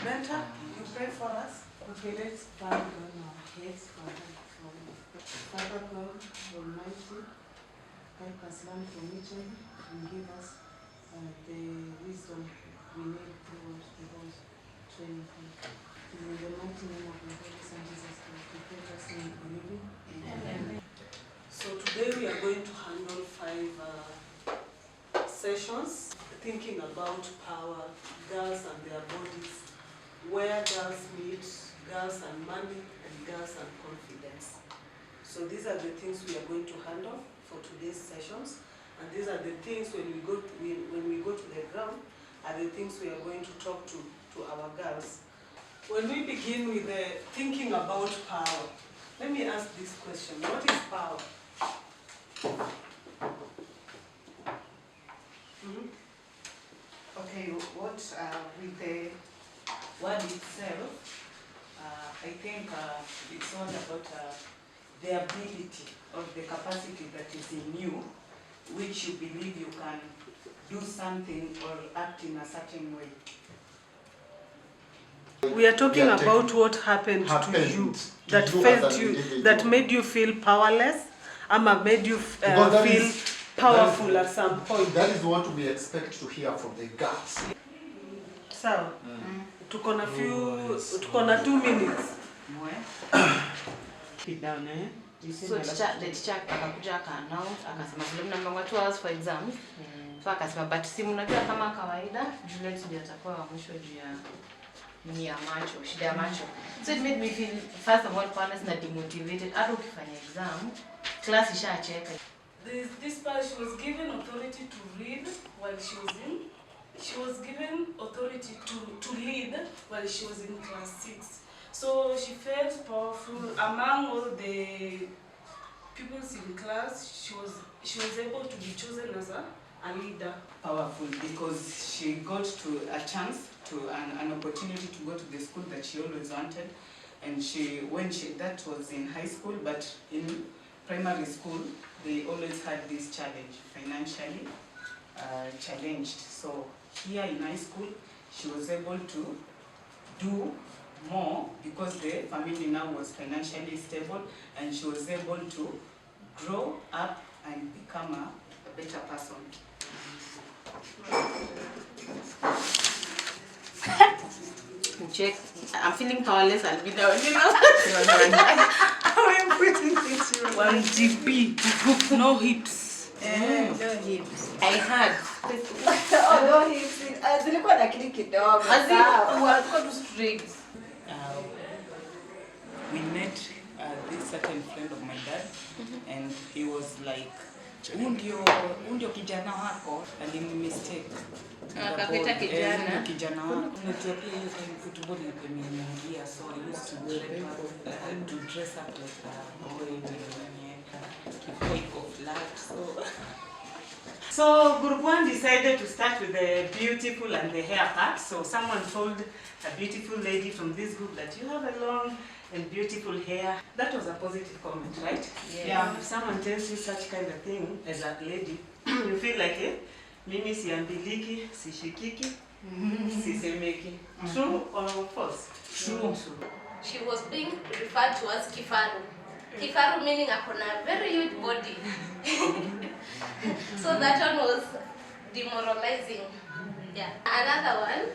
Mentor, you pray for us. Okay, let's bow down our heads, Father God Almighty, help us learn from each other and give us the wisdom we need towards the whole training. In the mighty name of the Holy Son Jesus Christ, we pray this in believing. Amen. So today we are going to handle 5 sessions thinking about power, girls and their bodies, where girls meet, girls and money, and girls and confidence. So these are the things we are going to handle for today's sessions, and these are the things when we go to the ground are the things we are going to talk to our girls. When we begin with thinking about power, let me ask this question: what is power? Okay, what with the word itself, I think it's all about the ability or the capacity that is in you, which you believe you can do something or act in a certain way. We are talking about what happened to you, that felt you, that made you feel powerless, ama made you feel powerful at some point. That is what we expect to hear from the girls. So, tuko na 2 minutes. So the teacher akakuja aka-announce akasema vile mnamanga 2 hours for exams. So akasema but si mnajua kama kawaida Juliet ndiye atakuwa wa mwisho juu ya shida ya macho. So it made me feel first of all powerless na demotivated. Hata ukifanya exam class ishacheka. This part she was given authority to read while she was given authority to lead while she was in class 6. So she felt powerful among all the pupils in class. She was able to be chosen as a leader. Powerful because she got to a chance to an opportunity to go to the school that she always wanted, and that was in high school, but in primary school they always had this challenge, financially challenged. So here in high school she was able to do more because the family now was financially stable, and she was able to grow up and become a better person. Check. I'm feeling powerless and be down. How am I putting this? 1 GB, no hips. No hips. I had. No hips. Zilikuwa na kile kidogo. Walikuwa tu straight. We met this certain friend of my dad, and he was like, undio kijana wako, alimistake. Akakuita kijana. Kijana wako. Unajua pia hiyo time football ilikuwa imeingia, so I used to dress up like a boy kiko flat. So Group 1 decided to start with the beautiful and the hair part. So someone told a beautiful lady from this group that you have a long and beautiful hair. That was a positive comment, right? Yeah. If someone tells you such kind of thing as a lady, you feel like, mimi siambiliki, sishikiki, sisemeki. True or false? True. She was being referred to as kifaru. Kifaru meaning a very huge body. So that one was demoralizing. Yeah. Another one,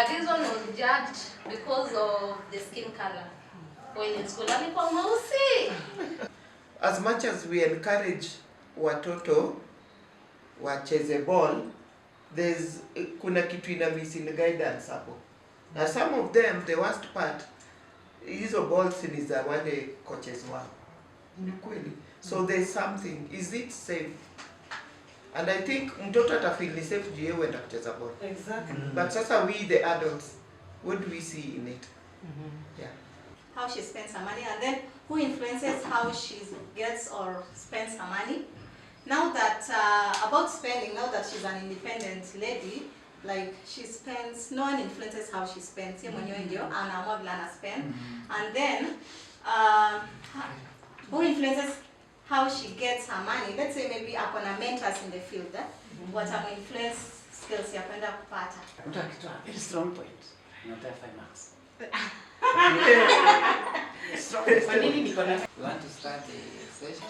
this one was judged because of the skin color. When in school, as much as we encourage watoto wacheze ball, kuna kitu ina missing guidance hapo. Now some of them, the worst part, hizo balls ni za wale coaches wao. Ni kweli. So there's something. Is it safe? And I think mtoto atafeel ni safe juu yeye huenda kucheza ball. Exactly. But sasa we the adults, what do we see in it? Yeah. How she spends her money, and then who influences how she gets or spends her money. Now that about spending, now that she's an independent lady, like she spends, no one influences how she spends. Yeye mwenyewe ndio anaamua vile ana spend. And then who influences how she gets her money? Let's say maybe akona mentors in the field, what influence skills ya kwenda kupata. Very strong point. Not 5 marks. Kwa nini niko na We want to start the session.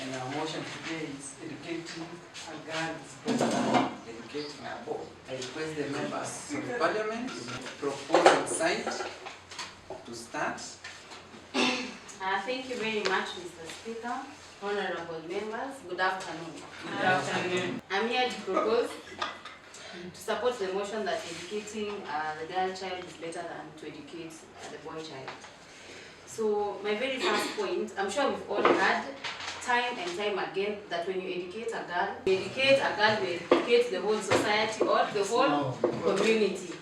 And our motion today is educating a girl is better than educating a boy. I request the members of parliament to propose and cite to start. Thank you very much, Mr. Speaker, honorable members. Good afternoon. Good afternoon. I'm here to propose to support the motion that educating the girl child is better than to educate the boy child. So my very first point, I'm sure we've all heard time and time again that when you educate a girl, you educate the whole society or the whole community.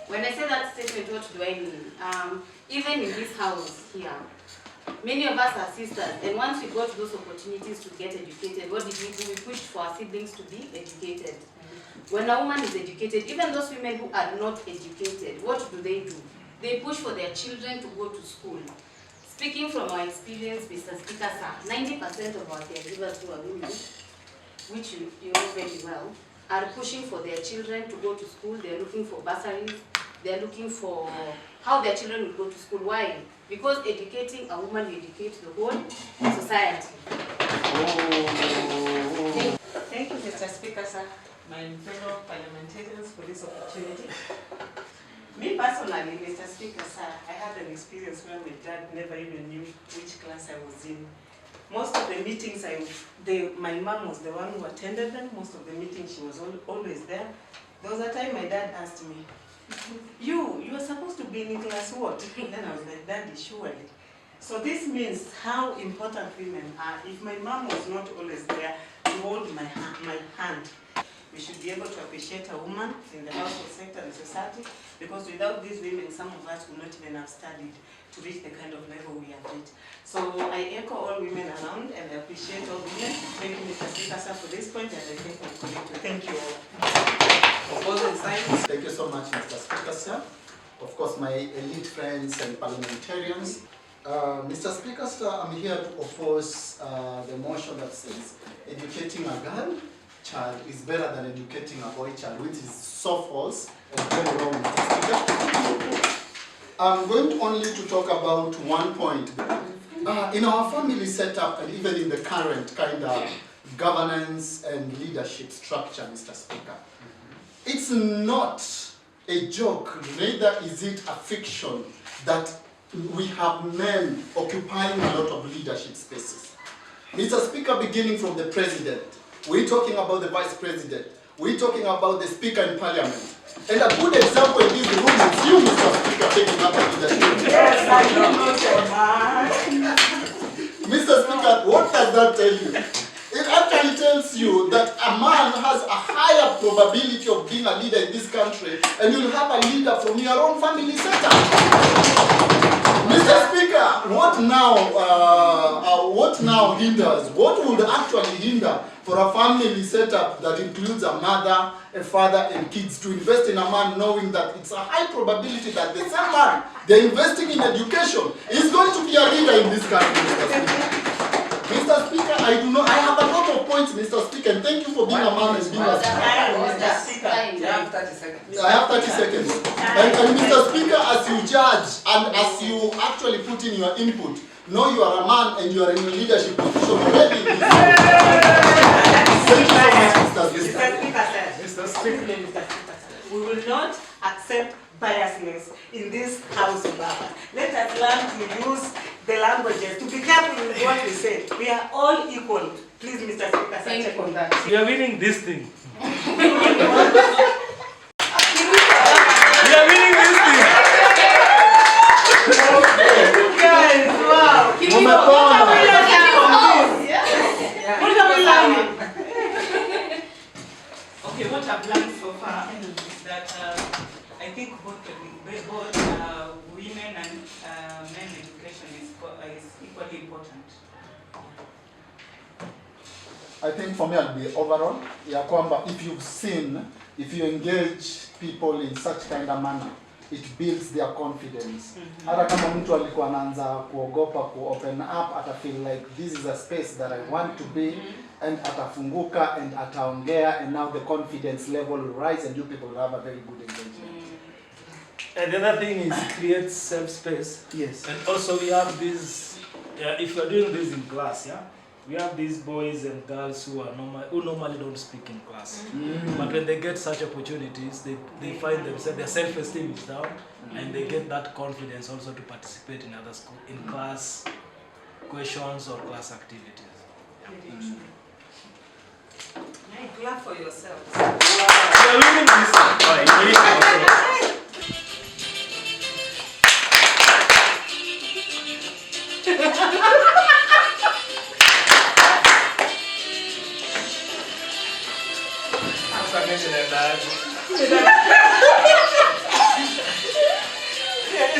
When I say that statement, what do I mean? Even in this house here, many of us are sisters, and once we got those opportunities to get educated, what did we do? We pushed for our siblings to be educated. When a woman is educated, even those women who are not educated, what do? They push for their children to go to school. Speaking from our experience, Mr. Speaker, sir, 90% of our caregivers who are women, which you know very well, are pushing for their children to go to school. They're looking for bursaries. They're looking for how their children will go to school. Why? Because educating a woman, you educate the whole society. Thank you, Mr. Speaker, sir, my fellow parliamentarians, for this opportunity. Me personally, Mr. Speaker, sir, I had an experience where my dad never even knew which class I was in. Most of the meetings, my mom was the one who attended them. Most of the meetings, she was always there. There was a time my dad asked me, you are supposed to be in class what? Then I was like, Daddy, surely. So this means how important women are. If my mom was not always there to hold my hand, we should be able to appreciate a woman in the household sector and society, because without these women, some of us would not even have studied to reach the kind of level we have reached. So I echo all women around, and I appreciate all women. Thank you, Mr. Speaker, sir, for this point, and I thank my colleague. Thank you all. Thank you so much, Mr. Speaker, sir. Of course, my elite friends and parliamentarians. Mr. Speaker, sir, I'm here to oppose the motion that says educating a girl child is better than educating a boy child, which is so false and very wrong, Mr. Speaker. I'm going only to talk about one point. In our family setup, and even in the current kind of governance and leadership structure, Mr. Speaker, it's not a joke, neither is it a fiction, that we have men occupying a lot of leadership spaces. Mr. Speaker, beginning from the president, we're talking about the vice president, we're talking about the speaker in parliament. And a good example in this room is you, Mr. Speaker, taking up a leadership. Yes, I know, Mr. Speaker, what does that tell you? It actually tells you that a man has a higher probability of being a leader in this country, and you'll have a leader from your own family setup. Mr. Speaker, what now hinders? What would actually hinder for a family setup that includes a mother, a father, and kids to invest in a man, knowing that it's a high probability that the same man they're investing in education is going to be a leader in this country, Mr. Speaker? Mr. Speaker, I have a lot of points, Mr. Speaker, and thank you for being a man and being a speaker. You have 30 seconds. I have 30 seconds. And Mr. Speaker, as you judge and as you actually put in your input, know you are a man and you are in a leadership position already. Thank you so much, Mr. Speaker. Mr. Speaker, we will not accept biasness in this house of power. Let us learn to use the languages, to be careful with what we say. We are all equal. Please, Mr. Speaker, check on that. We are winning this thing. We are winning this thing. Guys, wow. What are we learning? Okay, what I've learned so far is that I think both women and men education is equally important. I think for me I'll be overall, ya kwamba if you engage people in such kind of manner, it builds their confidence. Hata kama mtu alikuwa anaanza kuogopa open up, ata feel like this is a space that I want to be, and atafunguka and ataongea, and now the confidence level will rise and you people will have a very good engagement. And the other thing is create safe space. Yes. And also we have these, if you're doing this in class, yeah, we have these boys and girls who normally don't speak in class. But when they get such opportunities, they find themselves, their self-esteem is down, and they get that confidence also to participate in other school, in class questions or class activities. Clap for yourselves. You're winning this one. Right, you're winning also. Yes,